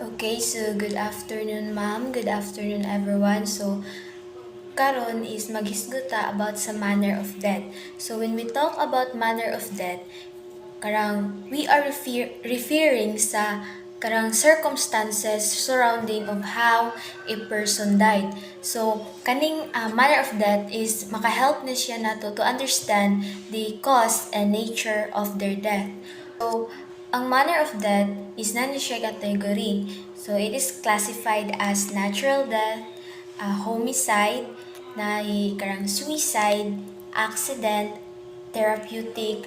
Okay, so good afternoon ma'am, good afternoon everyone. So karon is maghisguta about sa manner of death. So when we talk about manner of death, karang we are referring sa karang circumstances surrounding of how a person died. So kaning manner of death is makahelp ni siya nato to understand the cause and nature of their death. So ang manner of death is na siya category. So it is classified as natural death, homicide, na karang suicide, accident, therapeutic,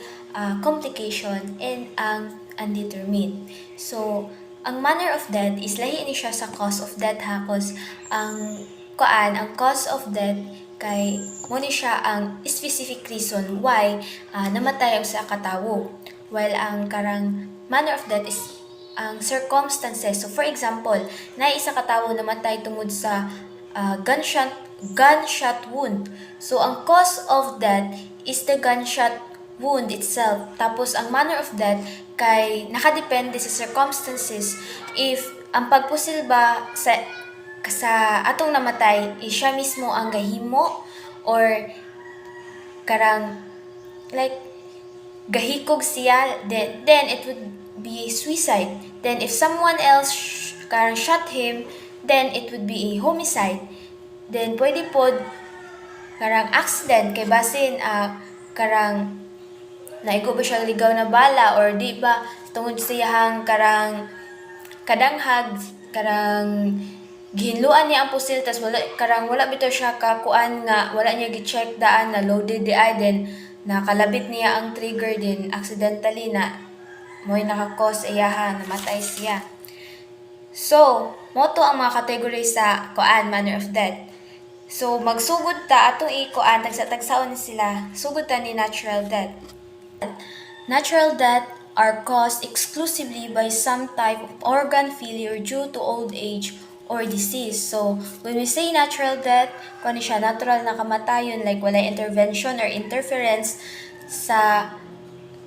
complication, and ang undetermined. So, ang manner of death is lahi ni siya sa cause of death ha, cause ang cause of death kay mo ni siya ang specific reason why namatay ang sa katawo. While ang karang manner of death is ang circumstances. So for example, na isa ka tawo namatay tungod sa gunshot wound. So ang cause of death is the gunshot wound itself. Tapos ang manner of death kay nakadepende sa circumstances if ang pagpusil ba sa atong namatay is siya mismo ang gahimo or karang like gahikog siya, then it would be suicide. Then if someone else karang shot him, then it would be a homicide. Then pwede pod karang accident kay basin karang naigo ba siya ligaw na bala or di ba tungod sa iyang karang kadanghag karang gihinluan niya ang pusil tas wala bitaw siya kakuan nga wala niya gi-check daan na loaded di ay then nakalabit niya ang trigger din accidentally na mo'y nakakos iyaha namatay siya. So, moto ang mga category sa kuan manner of death. So, magsugod ta atong ikuan tagsa-tagsaon sila. Sugod ta ni natural death. Natural death are caused exclusively by some type of organ failure due to old age or disease. So, when we say natural death, kung siya natural na kamatayon, like wala intervention or interference sa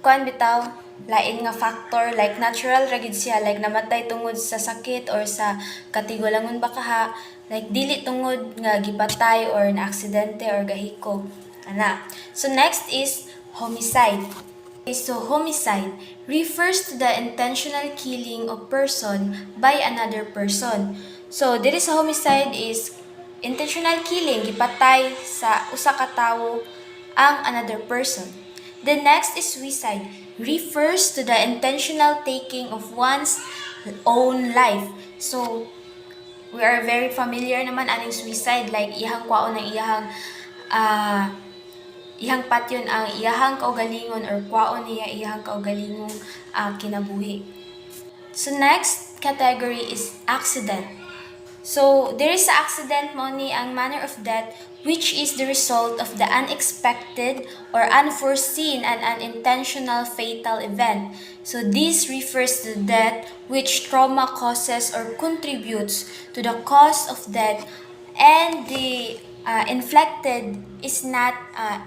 kuan bitaw, lain nga factor, like natural ragid siya, like namatay tungod sa sakit or sa katigulangon ba kaha, like dili tungod nga gipatay or na aksidente or gahiko. Ana. So, next is homicide. So, homicide refers to the intentional killing of person by another person. So, diri sa homicide is intentional killing, gipatay sa usa ka tawo ang another person. The next is suicide, refers to the intentional taking of one's own life. So, we are very familiar naman aning suicide, like iyang kwaon ng iyang patyon ang iyahang kaugalingon or kwaon niya iyahang kaugalingong kinabuhi. So next category is accident. So there is accident mo ni ang manner of death which is the result of the unexpected or unforeseen and unintentional fatal event. So this refers to death which trauma causes or contributes to the cause of death and the inflicted is not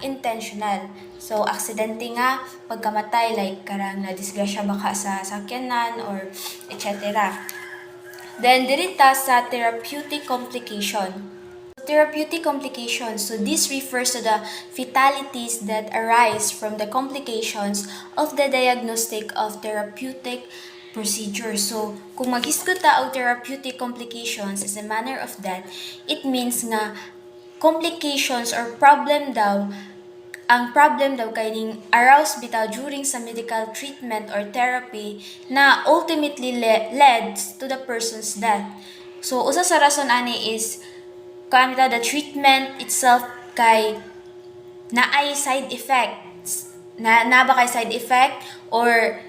intentional. So, aksidente nga, pagkamatay, like karang na-disgrasya baka sa sakyanan or etc. Then, dirita sa therapeutic complication. Therapeutic complications. So, this refers to the fatalities that arise from the complications of the diagnostic of therapeutic procedure. So, kung maghisgot ta og therapeutic complications as a manner of death, it means nga complications or problem daw, ang problem daw kay ning aroused bitaw during sa medical treatment or therapy na ultimately led to the person's death. So, usa sa rason ani is kung bitaw the treatment itself kay naay side effects. Na ba kay side effect or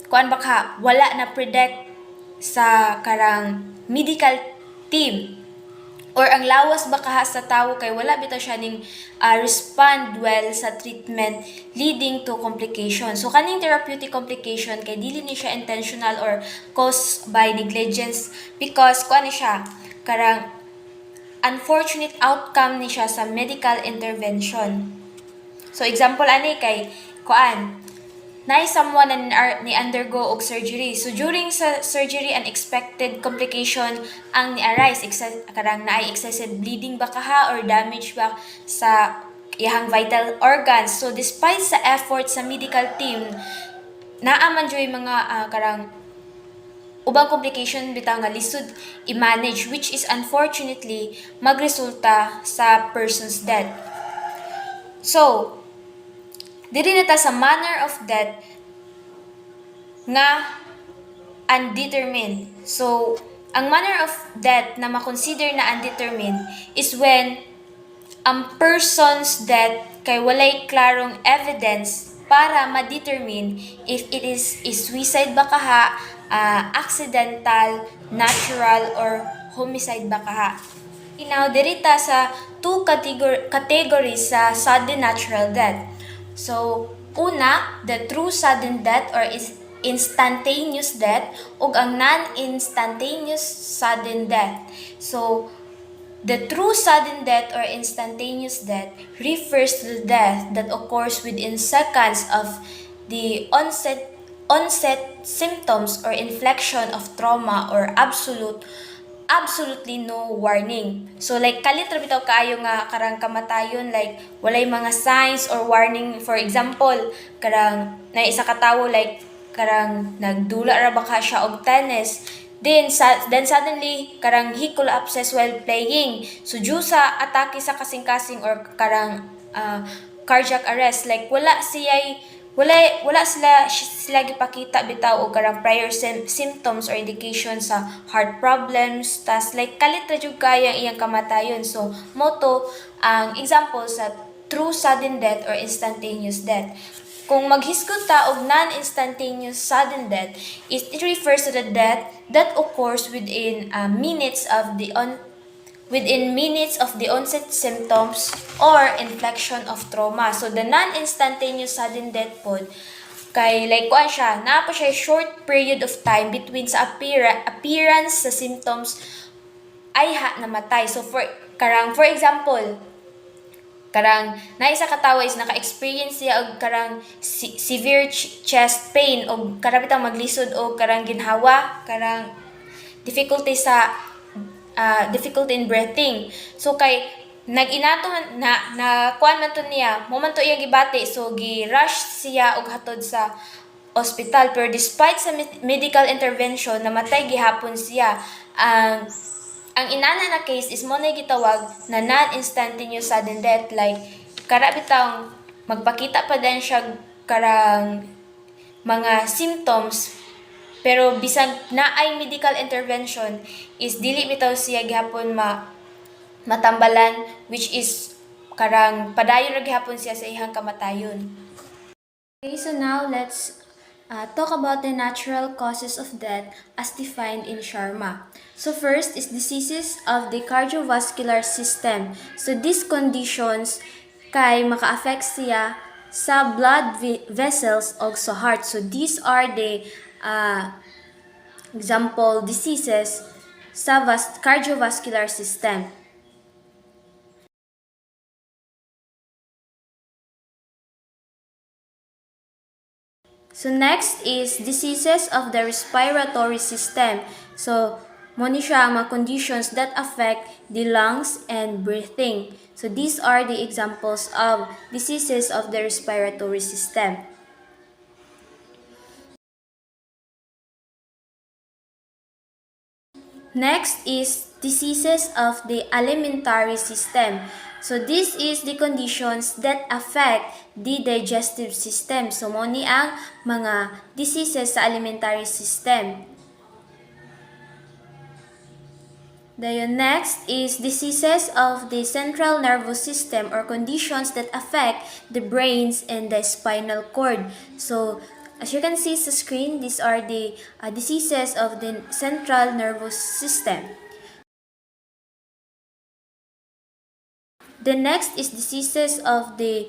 kuan ba ka wala na predict sa karang medical team or ang lawas ba kaha sa tawo kay wala bitaw siya ning respond well sa treatment leading to complication. So kaning therapeutic complication kay dili ni siya intentional or caused by negligence because kuan ni siya karang unfortunate outcome ni siya sa medical intervention. So example ani kay kuan na someone na ni undergo og surgery. So during sa surgery, unexpected complication ang ni-arise. Karang naay excessive bleeding ba kaha or damage ba sa iyang vital organs. So despite sa effort sa medical team, naaman joy mga karang ubang complication bitaw nga lisod i-manage, which is unfortunately magresulta sa person's death. So, diri na ta sa manner of death nga undetermined. So, ang manner of death na makonsider na undetermined is when ang person's death kay walay klarong evidence para ma-determine if it is suicide ba kaha, accidental, natural, or homicide ba kaha. Now, dirita sa two categories sa sudden natural death. So, una, the true sudden death or is instantaneous death ug ang non-instantaneous sudden death. So, the true sudden death or instantaneous death refers to the death that occurs within seconds of the onset symptoms or inflection of trauma or absolutely no warning. So like kalit ra bitaw kaayo nga karang kamatayon, like walay mga signs or warning. For example, karang na isa ka tawo like karang nagdula ra ba ka siya og tennis, then suddenly karang he collapses while playing. So due sa atake sa kasing-kasing or karang cardiac arrest, like wala sila gipakita bitaw og karang prior symptoms or indications sa heart problems, tas like kalit ra jud kaya iyang kamatayon. So moto ang example sa true sudden death or instantaneous death. Kung maghisgot ta og non-instantaneous sudden death, it refers to the death that occurs within minutes of the onset symptoms or inflection of trauma. So the non-instantaneous sudden death pod kay like kuan siya, naa pa siya short period of time between sa appearance sa symptoms ay namatay. So for example, karang naisa ka tawo is naka-experience siya og karang severe chest pain og karabitang maglisod og karang ginhawa, karang difficulty in breathing. So kay nag-inato na kuan man to niya, mo man to iyang gibati, so gi-rush siya og hatod sa ospital. Pero despite sa medical intervention, namatay gihapon siya. Ang inana na case is mo na gitawag na non-instantaneous sudden death, like karabitang magpakita pa din siya karang mga symptoms, pero bisag naay medical intervention is dili bitaw siya gihapon matambalan, which is karang padayon ra gihapon siya sa ihang kamatayon. Okay, so now let's talk about the natural causes of death as defined in Sharma. So first is diseases of the cardiovascular system. So these conditions kay maka-affect siya sa blood vessels o sa heart. So these are the example diseases sa cardiovascular system. So next is diseases of the respiratory system. So mo ni siya mga conditions that affect the lungs and breathing. So these are the examples of diseases of the respiratory system. Next is diseases of the alimentary system. So this is the conditions that affect the digestive system. So mo ni ang mga diseases sa alimentary system. The next is diseases of the central nervous system or conditions that affect the brains and the spinal cord. So as you can see sa screen, these are the diseases of the central nervous system. The next is diseases of the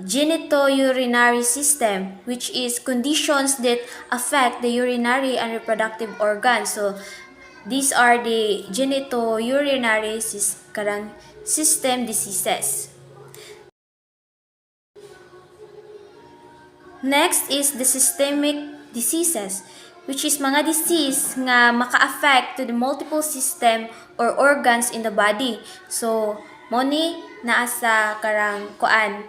genitourinary system, which is conditions that affect the urinary and reproductive organs. So these are the genitourinary system diseases. Next is the systemic diseases, which is mga disease nga maka-affect to the multiple system or organs in the body. So, mo ni naa sa karang kuan,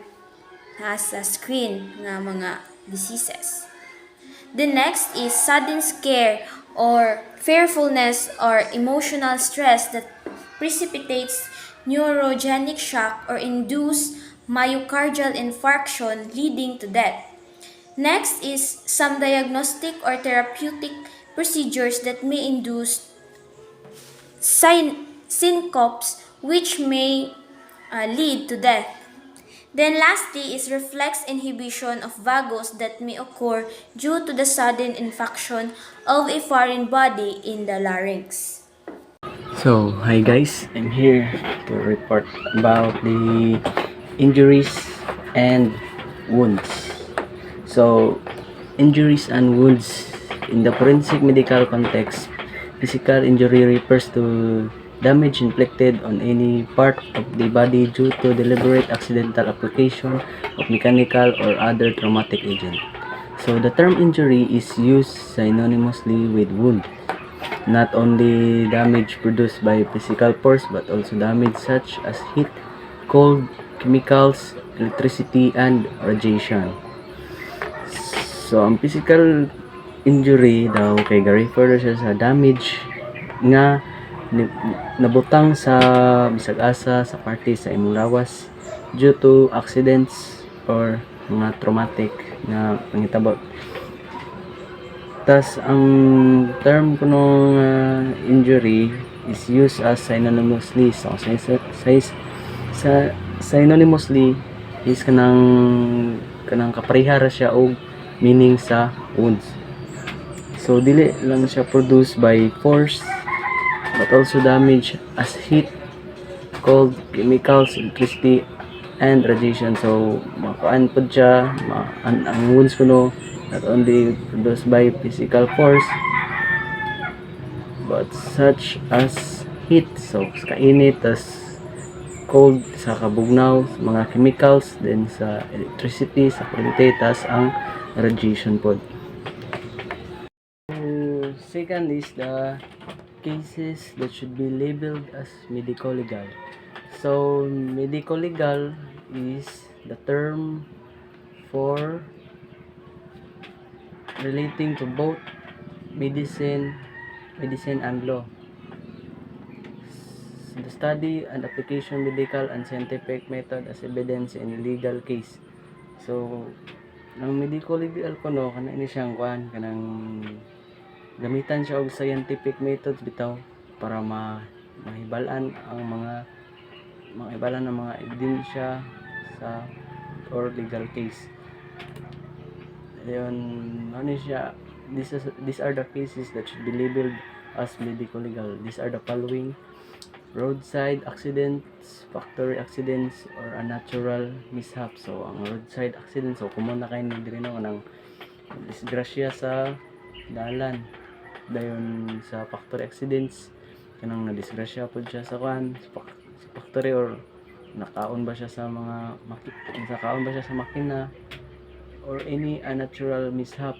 naa sa screen nga mga diseases. The next is sudden scare or fearfulness or emotional stress that precipitates neurogenic shock or induce myocardial infarction leading to death. Next is some diagnostic or therapeutic procedures that may induce syncopes which may lead to death. Then lastly is reflex inhibition of vagus that may occur due to the sudden infection of a foreign body in the larynx. So, hi guys, I'm here to report about the injuries and wounds. So, injuries and wounds in the forensic medical context, physical injury refers to damage inflicted on any part of the body due to deliberate accidental application of mechanical or other traumatic agent. So, the term injury is used synonymously with wound. Not only damage produced by physical force but also damage such as heat, cold, chemicals, electricity, and radiation. So, ang physical injury daw kay refer siya sa damage nga nabutang sa bisag asa sa parte sa imong lawas due to accidents or mga traumatic nga panghitabo. Tas ang term kuno injury is used as synonymously sa synonymously is kanang kaparehara siya og meaning sa wounds. So dili lang siya produced by force but also damage as heat, cold, chemicals, electricity, and radiation. So makuan pud siya ang wounds kuno not only produced by physical force but such as heat, so sa kainit, tas cold sa kabugnaw, mga chemicals, then sa electricity, sa kuryente, tas ang radiation pod. Second is the cases that should be labeled as medico-legal. So medico-legal is the term for relating to both medicine and law. The study and application medical and scientific method as evidence in legal case. So, ang medical legal kuno kana ini siyang kuan kanang gamitan siya og scientific methods bitaw para mahibalan ang mga ebidensya sa or legal case. Ayun, ano siya, these are the cases that should be labeled as medical legal. These are the following: roadside accidents, factory accidents, or a natural mishap. So ang roadside accident, so common na kayo diri no nang disgrasya sa dalan. Dayon sa factory accidents kanang nadisgrasya pud siya sa sa factory or nakaon ba siya sa mga nakaon ba siya sa makina or any unnatural mishap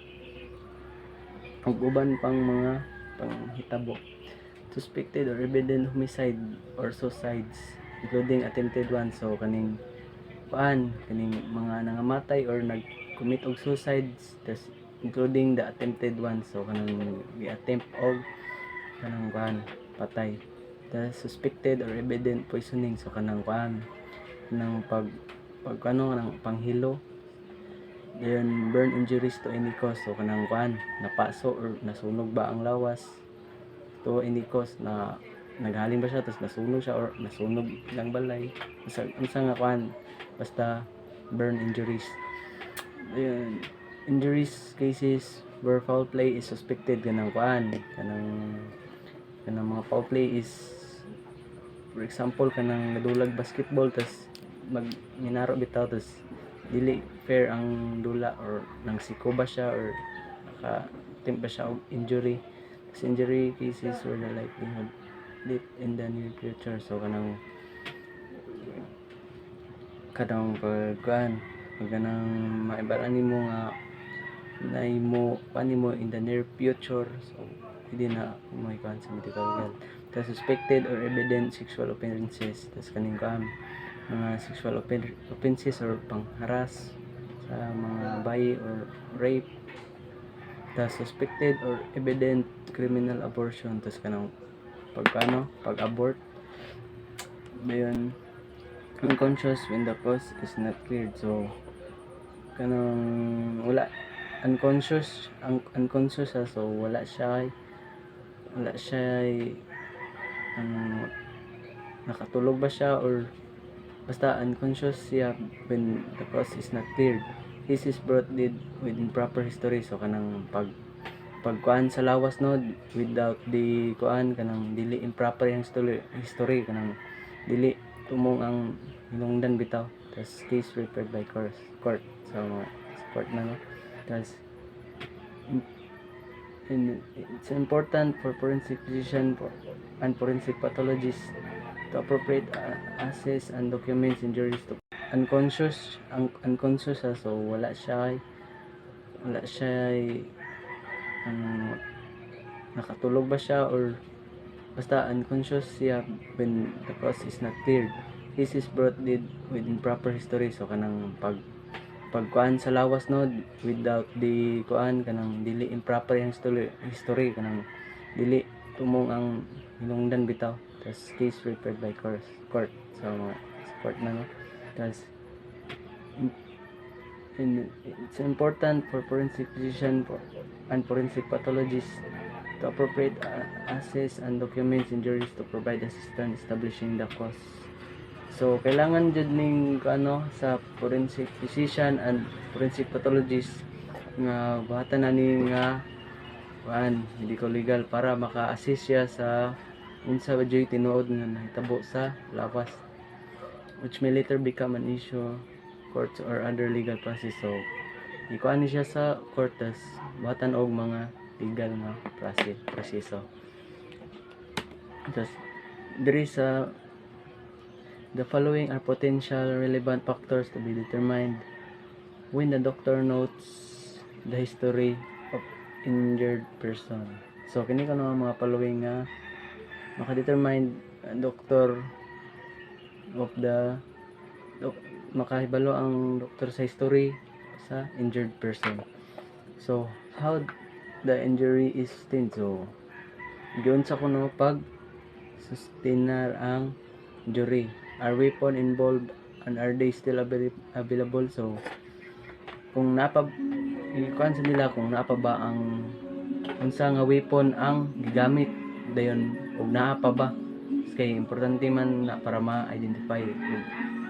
ug uban pang mga panghitabo. Suspected or evident homicide or suicides including attempted one, so kaning mga nangamatay or nag-commit og suicides, tas including the attempted one, so kanang gi-attempt og kanang patay. Tas suspected or evident poisoning, so kanang kanang kanang panghilo. Then burn injuries to any cause, so kanang napaso or nasunog ba ang lawas to any cause na naghaling ba siya tapos nasunog siya or nasunog lang balay unsa nga basta burn injuries. Ayun, injuries cases where foul play is suspected kanang mga foul play is for example kanang nadulag basketball tas minaro bitaw tas dili fair ang dula or nang siko ba siya or naka-attempt ba siya og injury. As injury cases where the likelihood death in the near future, so kanang kanang kanang maibalaan nimo nga na mo pani mo in the near future, so hindi na mo ikuan sa medical legal. The suspected or evident sexual offenses, tas kaning mga sexual offenses or pangharas sa mga bayi or rape. The suspected or evident criminal abortion, tas kanang pag-abort. Dayon, unconscious when the cause is not cleared. So kanang wala unconscious so wala siya nakatulog ba siya or basta unconscious siya when the cause is not cleared. This is brought dead within proper history. So kanang pagkuan sa lawas no, without the kuan kanang dili improper yung history kanang dili tumong ang hinungdan bitaw, tas case referred by court. So court na no. Tas and it's important for forensic physician and forensic pathologist to appropriate assess and documents injuries to unconscious so wala siya nakatulog ba siya or basta unconscious siya when the cause is not cleared. This is brought dead within proper history. So kanang pagkuan sa lawas no, without the kuan kanang dili improper yung history kanang dili tumong ang hinungdan bitaw, tas case referred by court. So court na no. Tas and it's important for forensic physician and forensic pathologist to appropriate assess and documents injuries to provide assistance establishing the cause. So kailangan jud ning sa forensic physician and forensic pathologist nga buhatan na ni nga medical legal para maka-assist siya sa unsa ba jud tinuod nga nahitabo sa lawas, which may later become an issue courts or other legal process. So ikuan ni siya sa court, tas buhatan og mga legal nga proseso. Tas there is the following are potential relevant factors to be determined when the doctor notes the history of injured person. So kini kano mga following nga maka-determine doctor of the makahibalo ang doktor sa history sa injured person. So how the injury is sustained. So giunsa kuno pag sustainar ang injury. Are weapon involved and are they still available? So kung ikuan sa nila kung naapa ba ang unsa nga weapon ang gigamit dayon ug naa pa ba, kay importante man na para ma-identify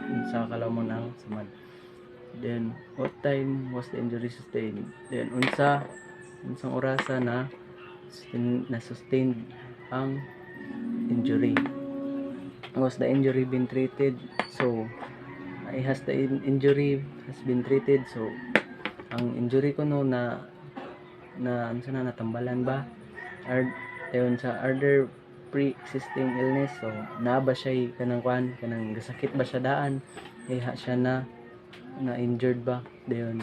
unsa kalamon ang samad. Then what time was the injury sustained? Then unsang orasa na sustained ang injury? Was the injury been treated? So has the injury has been treated? So ang injury ko no na unsa na natambalan ba, or dayon sa other pre-existing illness. So naa ba siya kanang gasakit ba siya daan, siya na injured ba dayon.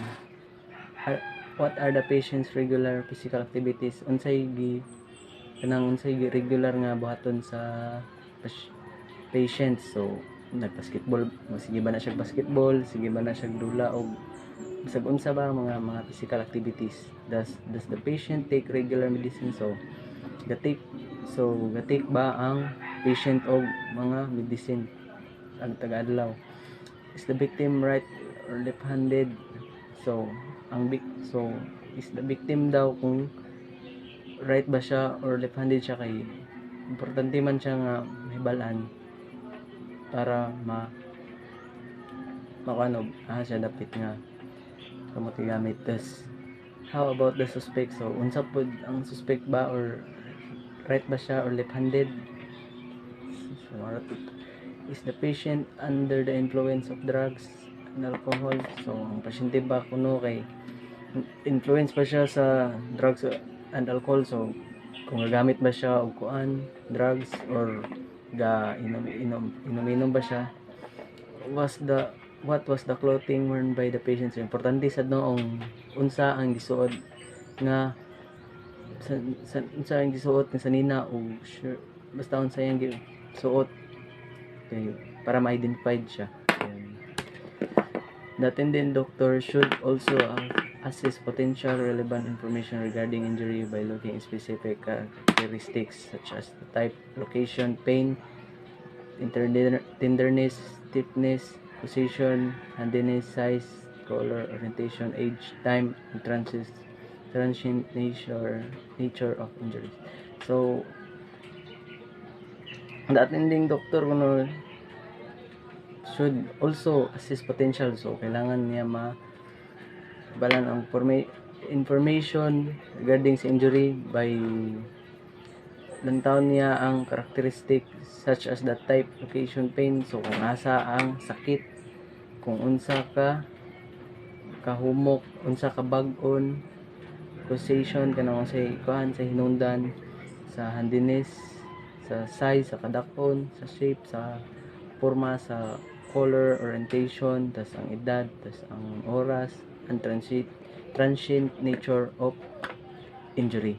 What are the patient's regular physical activities? Unsay regular nga buhaton sa patient. So nagbasketball, sige ba na siya basketball, sige ba na siya dula og bisag unsa ba mga physical activities. Does the patient take regular medicine? So gatake ba ang patient og mga medicine ang taga-adlaw? Is the victim right or left-handed? So is the victim daw kung right ba siya or left-handed siya, kay importante man siya nga mahibalan para siya dapit nga kamot gamit. Tas how about the suspect? So unsa pud ang suspect ba, or right ba siya or left-handed? So is the patient under the influence of drugs and alcohol? So ang pasyente ba kuno kay influence ba siya sa drugs and alcohol? So kung gagamit ba siya og drugs or inom ba siya? Was the what was the clothing worn by the patient. So, importante sad noong unsa ang gisuot nga unsa ang gisuot nga sanina o sure, basta unsa yang gisuot kay para ma-identified siya. Ayan. The attending doctor should also assess potential relevant information regarding injury by looking at specific characteristics such as the type, location, pain, tenderness, stiffness, position, handiness, size, color, orientation, age, time, and transient nature of injuries. So, the attending doctor kuno should also assess potential. So, kailangan niya balan ang information regarding sa injury by lantaw niya ang characteristic such as the type, location, pain. So, kung asa ang sakit, kung unsa ka kahumok, unsa ka bag-on, causation kanang sa ikuan sa hinungdan, sa handiness, sa size, sa kadakon, sa shape, sa forma, sa color, orientation, tas ang edad, tas ang oras, and transient nature of injury.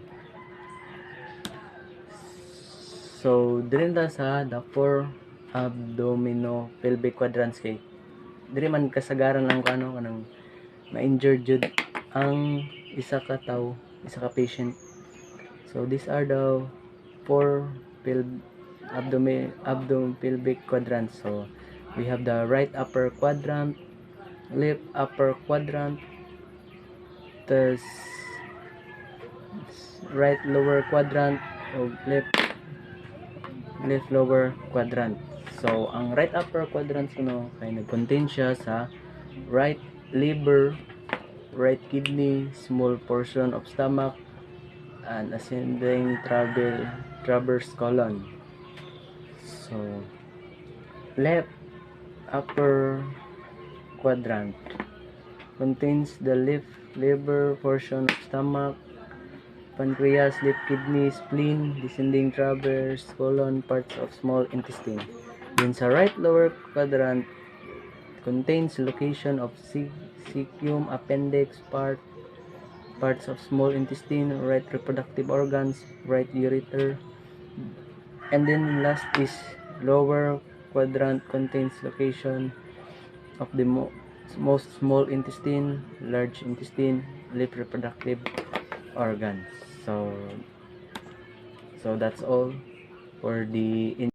So, dili ta sa the 4 abdominopelvic quadrants kay dili man kasagaran ang kanang ma-injured jud ang isa ka tawo, isa ka patient. So, these are the 4 abdominopelvic quadrants. So, we have the right upper quadrant, left upper quadrant, tas right lower quadrant, o left lower quadrant. So, ang right upper quadrant kuno kay nag-contain siya sa right liver, right kidney, small portion of stomach, and ascending traverse colon. So, left upper quadrant contains the left liver, portion of stomach, pancreas, left kidney, spleen, descending traverse colon, parts of small intestine. Then sa right lower quadrant contains location of cecum, appendix, parts of small intestine, right reproductive organs, right ureter. And then last is lower quadrant contains location of the most small intestine, large intestine, left reproductive organs. So that's all for the